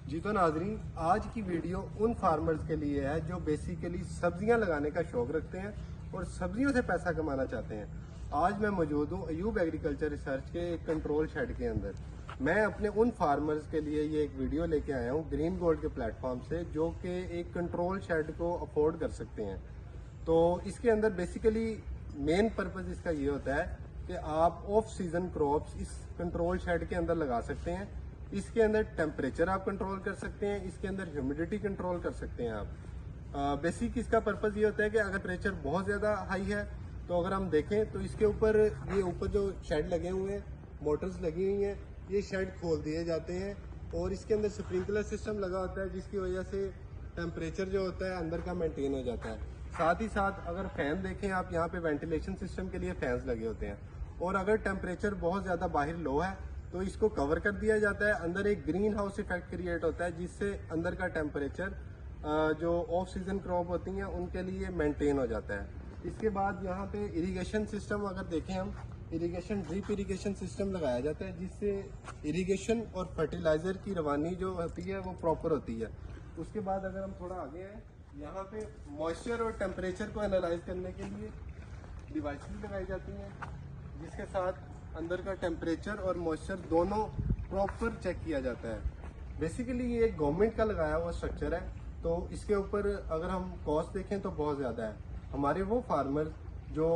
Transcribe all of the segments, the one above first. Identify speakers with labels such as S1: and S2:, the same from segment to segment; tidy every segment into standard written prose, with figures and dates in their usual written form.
S1: जी तो नाजरीन, आज की वीडियो उन फार्मर्स के लिए है जो बेसिकली सब्जियां लगाने का शौक रखते हैं और सब्जियों से पैसा कमाना चाहते हैं। आज मैं मौजूद हूँ अयूब एग्रीकल्चर रिसर्च के एक कंट्रोल शेड के अंदर। मैं अपने उन फार्मर्स के लिए ये एक वीडियो लेके आया हूँ ग्रीन गोल्ड के प्लेटफॉर्म से, जो कि एक कंट्रोल शेड को अफोर्ड कर सकते हैं। तो इसके अंदर बेसिकली मेन पर्पज इसका ये होता है कि आप ऑफ सीजन क्रॉप्स इस कंट्रोल शेड के अंदर लगा सकते हैं। इसके अंदर टेम्परेचर आप कंट्रोल कर सकते हैं, इसके अंदर ह्यूमिडिटी कंट्रोल कर सकते हैं आप। बेसिक इसका पर्पज ये होता है कि अगर टेम्परेचर बहुत ज़्यादा हाई है तो अगर हम देखें तो इसके ऊपर ये ऊपर जो शेड लगे हुए हैं, मोटर्स लगी हुई हैं, ये शेड खोल दिए जाते हैं और इसके अंदर स्प्रिंकलर सिस्टम लगा होता है, जिसकी वजह से टेम्परेचर जो होता है अंदर का मेंटेन हो जाता है। साथ ही साथ अगर फैन देखें आप, यहाँ पे वेंटिलेशन सिस्टम के लिए फैंस लगे होते हैं और अगर टेम्परेचर बहुत ज़्यादा बाहर लो है तो इसको कवर कर दिया जाता है। अंदर एक ग्रीन हाउस इफेक्ट क्रिएट होता है, जिससे अंदर का टेम्परेचर जो ऑफ सीजन क्रॉप होती हैं उनके लिए मेंटेन हो जाता है। इसके बाद यहाँ पे इरिगेशन सिस्टम अगर देखें हम, इरिगेशन ड्रिप इरिगेशन सिस्टम लगाया जाता है, जिससे इरिगेशन और फर्टिलाइजर की रवानी जो होती है वो प्रॉपर होती है। उसके बाद अगर हम थोड़ा आगे आए, यहाँ पे मॉइस्चर और टेम्परेचर को एनालाइज करने के लिए डिवाइसेस लगाई जाती हैं, जिसके साथ अंदर का टेम्परेचर और मॉइस्चर दोनों प्रॉपर चेक किया जाता है। बेसिकली ये एक गवर्नमेंट का लगाया हुआ स्ट्रक्चर है, तो इसके ऊपर अगर हम कॉस्ट देखें तो बहुत ज़्यादा है। हमारे वो फार्मर जो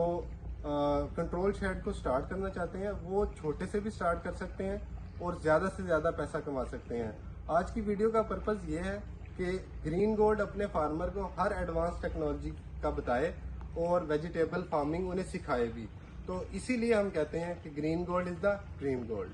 S1: कंट्रोल शेड को स्टार्ट करना चाहते हैं वो छोटे से भी स्टार्ट कर सकते हैं और ज़्यादा से ज़्यादा पैसा कमा सकते हैं। आज की वीडियो का पर्पज़ ये है कि ग्रीन गोल्ड अपने फार्मर को हर एडवांस टेक्नोलॉजी का बताए और वेजिटेबल फार्मिंग उन्हें सिखाए भी। तो इसीलिए हम कहते हैं कि green gold is the dream gold.